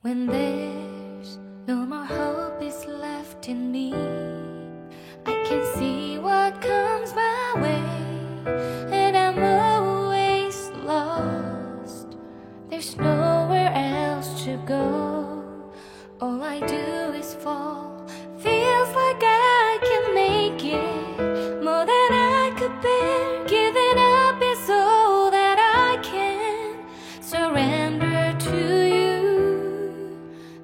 When there's no more hope is left in me, I can see what comes my way, and I'm always lost. There's nowhere else to go. All I do is fall. Feels like I can make it more than I could bear. Giving up is all that I can. Surrender to you.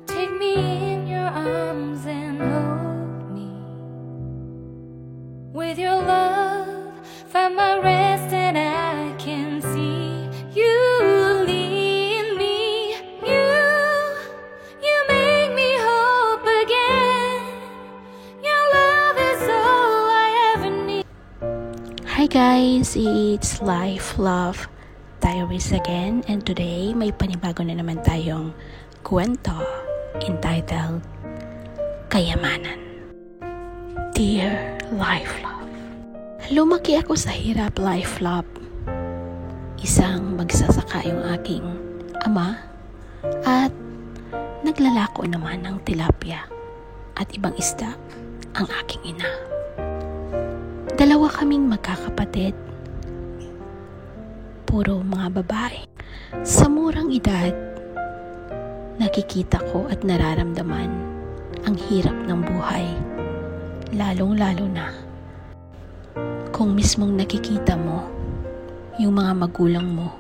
Take me in your arms and hold me. With your love, find my rest and I can see you lead me. You make me hope again. Your love is all I ever need. Hi guys, it's Life Love Diaries again, and today may panibago na naman tayong kwento entitled Kayamanan. Dear Life Love, lumaki ako sa hirap, Life Love. Isang magsasaka yung aking ama at naglalako naman ng tilapia at ibang isda ang aking ina. Dalawa kaming magkakapatid, puro mga babae. Sa murang edad, nakikita ko at nararamdaman ang hirap ng buhay, lalong-lalo na kung mismong nakikita mo yung mga magulang mo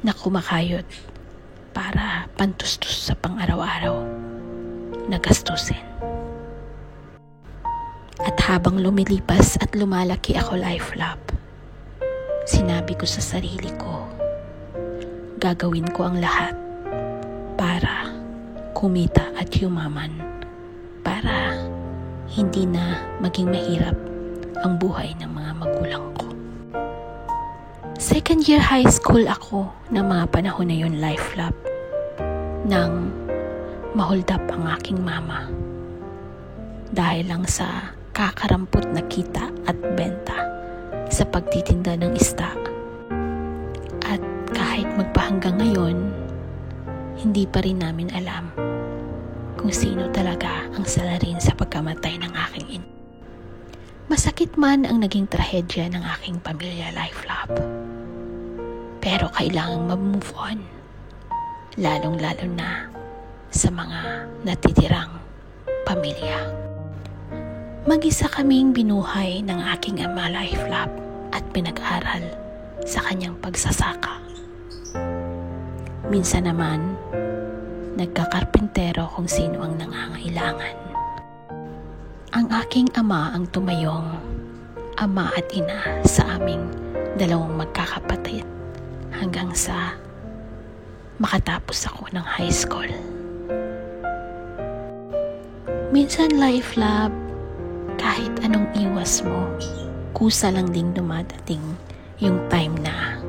na kumakayod para pantustos sa pang-araw-araw na gastusin. At habang lumilipas at lumalaki ako, Life Love, sinabi ko sa sarili ko, gagawin ko ang lahat para kumita at yumaman, para hindi na maging mahirap ang buhay ng mga magulang ko. Second year high school ako ng mga panahon na yun, Life Love, nang ma-hold up ang aking mama dahil lang sa kakarampot na kita at benta sa pagtitinda ng isda. At kahit magpahanggang ngayon, hindi pa rin namin alam kung sino talaga ang salarin sa pagkamatay ng aking ina. Masakit man ang naging trahedya ng aking pamilya, Life Love, pero kailangang mag-move on, lalong-lalo na sa mga natitirang pamilya. Mag-isa kaming binuhay ng aking ama, Life Love, at pinag-aral sa kanyang pagsasaka. Minsan naman, nagkakarpentero kung sino ang nangangailangan. Ang aking ama ang tumayong ama at ina sa aming dalawang magkakapatid hanggang sa makatapos ako ng high school. Minsan, Life Love, kahit anong iwas mo, kusa lang ding dumadating yung time na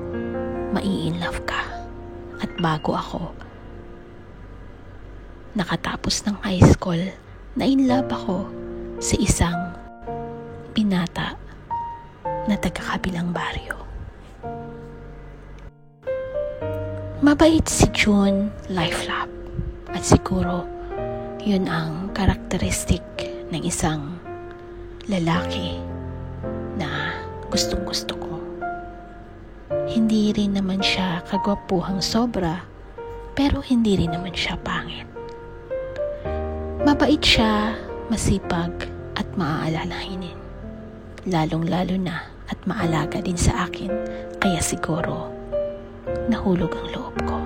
mai-inlove ka. At bago ako nakatapos ng high school, na-inlove ako sa isang binata na taga-kabilang baryo. Mabait si June, Life Love, at siguro yun ang karakteristik ng isang lalaki na gustong-gusto ko. Hindi rin naman siya kagwapuhang sobra, pero hindi rin naman siya pangit. Mabait siya, masipag at maaalalahanin. Lalong-lalo na at maalaga din sa akin, kaya siguro nahulog ang loob ko.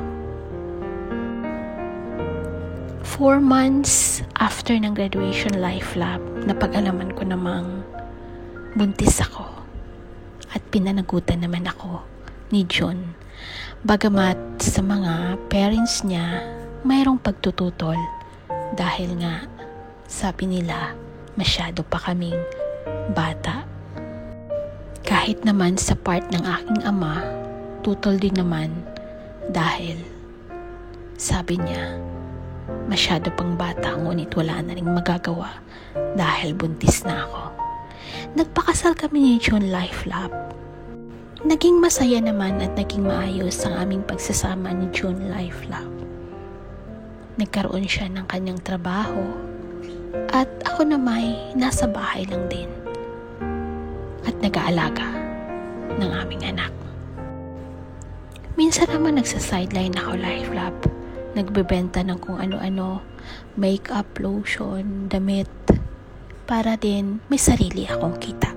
4 months after ng graduation, Life Love, napag-alaman ko namang buntis ako at pinanagutan naman ako ni John. Bagamat sa mga parents niya mayroong pagtututol dahil nga sabi nila masyado pa kaming bata. Kahit naman sa part ng aking ama, tutol din naman dahil sabi niya masyado pang bata, ngunit wala na ring magagawa dahil buntis na ako. Nagpakasal kami ni John, Life Love. Naging masaya naman at naging maayos ang aming pagsasama ni June, Life Love. nagkaroon siya ng kanyang trabaho at ako na may nasa bahay lang din at nag-aalaga ng aming anak. Minsan naman nagsa-sideline ako, Life Lab. Nagbebenta ng kung ano-ano, makeup, lotion, damit, para din may sarili akong kita.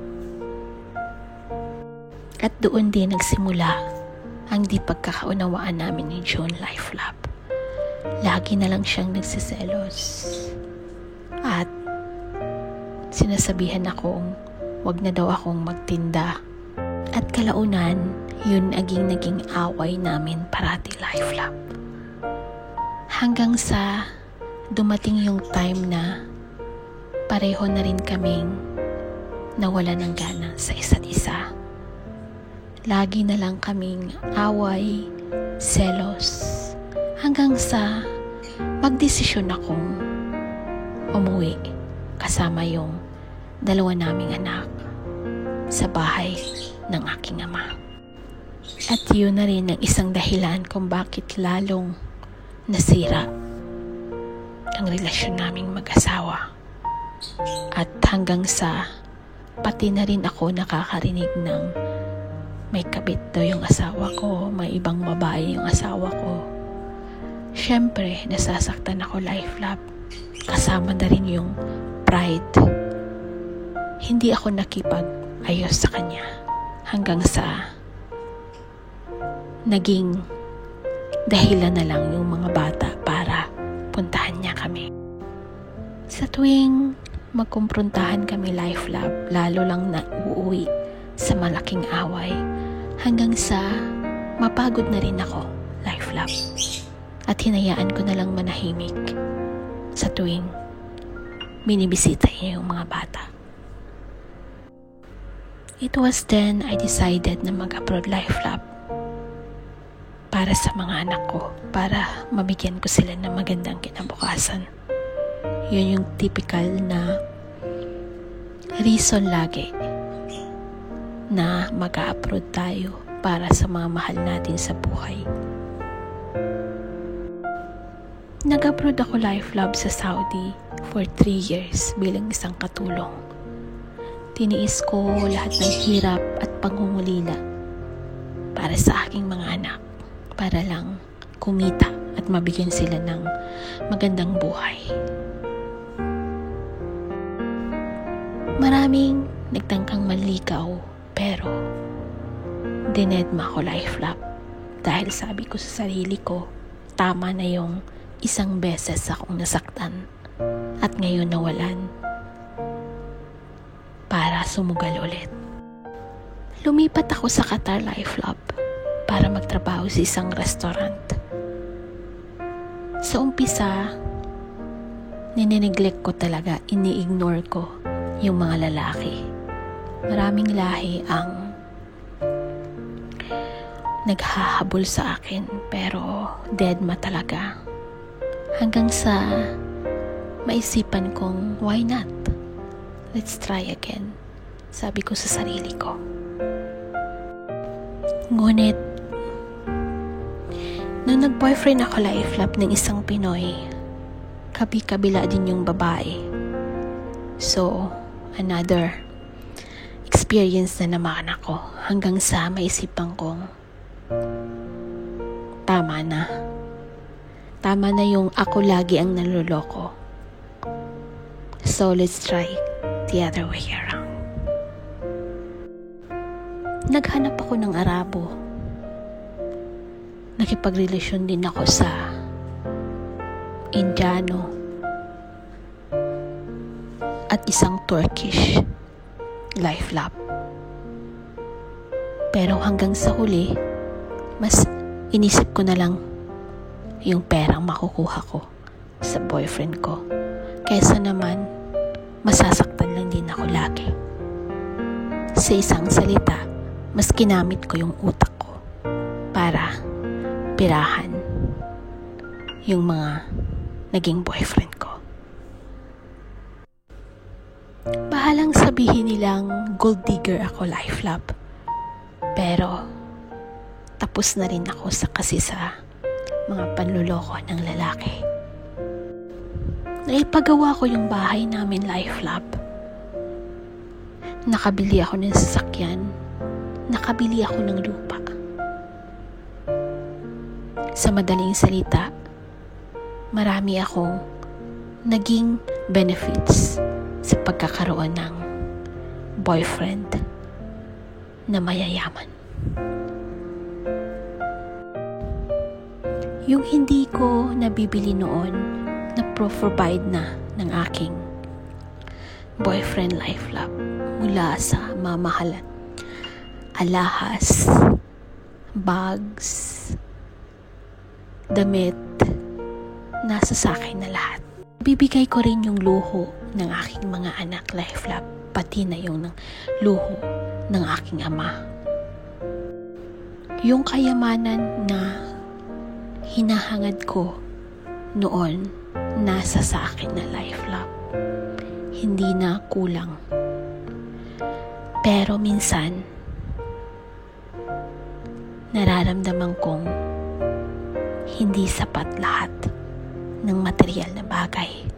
At doon din nagsimula ang di pagkakaunawaan namin ni June, Life Lab. Lagi na lang siyang nagsiselos. At sinasabihan akong wag na daw akong magtinda. At kalaunan, yun naging away namin parati, Life Lab. Hanggang sa dumating yung time na pareho na rin kaming nawala ng gana sa isa't isa. Lagi na lang kaming away, selos, hanggang sa magdesisyon akong umuwi kasama yung dalawa naming anak sa bahay ng aking ama. At yun na rin ang isang dahilan kung bakit lalong nasira ang relasyon naming mag-asawa. At hanggang sa pati na rin ako nakakarinig ng may kabit daw yung asawa ko, may ibang babae yung asawa ko. Siyempre, nasasaktan ako, Life Lab. Kasama na rin yung pride. Hindi ako nakipag-ayos sa kanya hanggang sa naging dahilan na lang yung mga bata para puntahan niya kami. Sa tuwing magkumprontahan kami, Life Lab, lalo lang na uuwi sa malaking away hanggang sa mapagod na rin ako, Life Lab. At hinayaan ko na lang manahimik sa tuwing binibisita niya yung mga bata. It was then I decided na mag-abroad, Life Lab, para sa mga anak ko, para mabigyan ko sila ng magandang kinabukasan. Yun yung typical na reason lagi na mag-a-abroad tayo para sa mga mahal natin sa buhay. Nag-abroad ako, Life Lab, sa Saudi for 3 years bilang isang katulong. Tiniis ko lahat ng hirap at pangungulila para sa aking mga anak, para lang kumita at mabigyan sila ng magandang buhay. Maraming nagtangkang manligaw, pero dinedma ko, Life Lab, dahil sabi ko sa sarili ko, tama na yung isang beses akong nasaktan at ngayon nawalan para sumugal ulit. Lumipat ako sa Qatar, Life Lab, para magtrabaho sa isang restaurant. Sa umpisa, nineneglect ko talaga, ini-ignore ko yung mga lalaki. Maraming lahi ang naghahabol sa akin, pero deadma talaga. Hanggang sa maisipan kong, why not? Let's try again, sabi ko sa sarili ko. Ngunit, nung nag-boyfriend ako, Life Lab, ng isang Pinoy, kabi-kabila din yung babae. So, another experience na naman ako hanggang sa maisipan kong tama na. Tama na yung ako lagi ang naluloko. So, let's try the other way around. Naghanap ako ng Arabo. Nakipagrelasyon din ako sa Indiano at isang Turkish, Life Lab. Pero hanggang sa huli, mas inisip ko na lang yung perang makukuha ko sa boyfriend ko, kaysa naman masasaktan lang din ako lagi. Sa isang salita, mas kinamit ko yung utak ko para pirahan yung mga naging boyfriend ko. Bahalang sabihin nilang gold digger ako, Life Lab, pero tapos na rin ako kasi sa mga panluloko ng lalaki. Naipagawa ko yung bahay namin, Life Lab. Nakabili ako ng sasakyan. Nakabili ako ng lupa. Sa madaling salita, marami akong naging benefits sa pagkakaroon ng boyfriend na mayayaman. Yung hindi ko nabibili noon na provide na ng aking boyfriend, Life Lab, mula sa mamahalan, alahas, bags, damit, nasa sa akin na lahat. Bibigay ko rin yung luho ng aking mga anak, Life Lab, pati na yung luho ng aking ama. Yung kayamanan na hinahangad ko noon, nasa sa akin na, Life Lab. Hindi na kulang. Pero minsan, nararamdaman kong hindi sapat lahat ng material na bagay.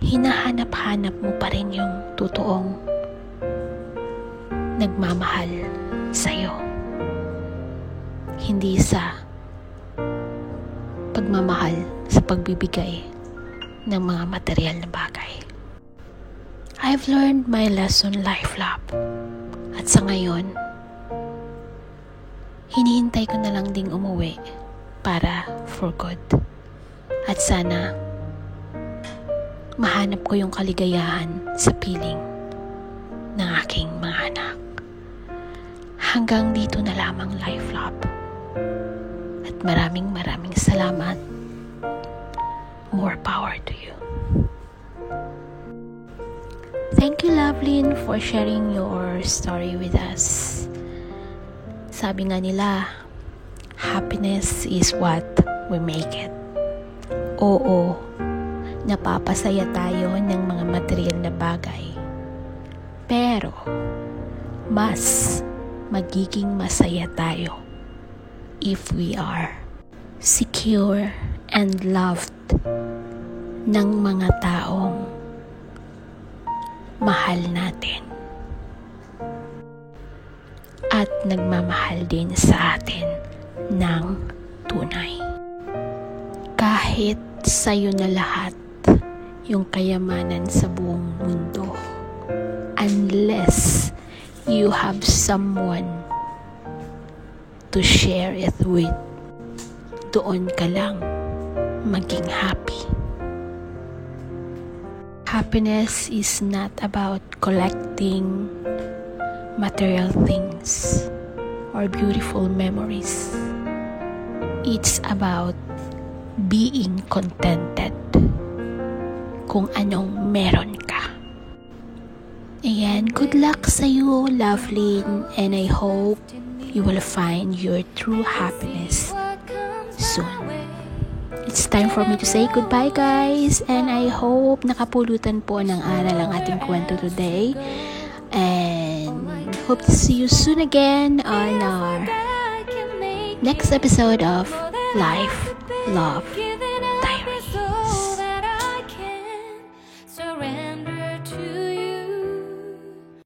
Hinahanap-hanap mo pa rin yung totoong nagmamahal sa'yo. Hindi sa pagmamahal sa pagbibigay ng mga material na bagay. I've learned my lesson, Life Lab. At sa ngayon, hinihintay ko na lang ding umuwi para for good. At sana mahanap ko yung kaligayahan sa piling ng aking mga anak. Hanggang dito na lamang, Life Lab. At maraming salamat. More power to you. Thank you, Lovelyn, for sharing your story with us. Sabi nga nila, happiness is what we make it. Oo, napapasaya tayo ng mga material na bagay. Pero, mas magiging masaya tayo if we are secure and loved ng mga taong mahal natin at nagmamahal din sa atin ng tunay. Kahit sa'yo na lahat yung kayamanan sa buong mundo, unless you have someone to share it with, doon ka lang maging happy. Happiness is not about collecting material things or beautiful memories. It's about being contented kung anong meron ka. Ayan, good luck sa'yo, Lovelyn, and I hope you will find your true happiness soon. It's time for me to say goodbye, guys, and I hope nakapulutan po ng aral ang ating kwento today, and hope to see you soon again on our next episode of Life Love.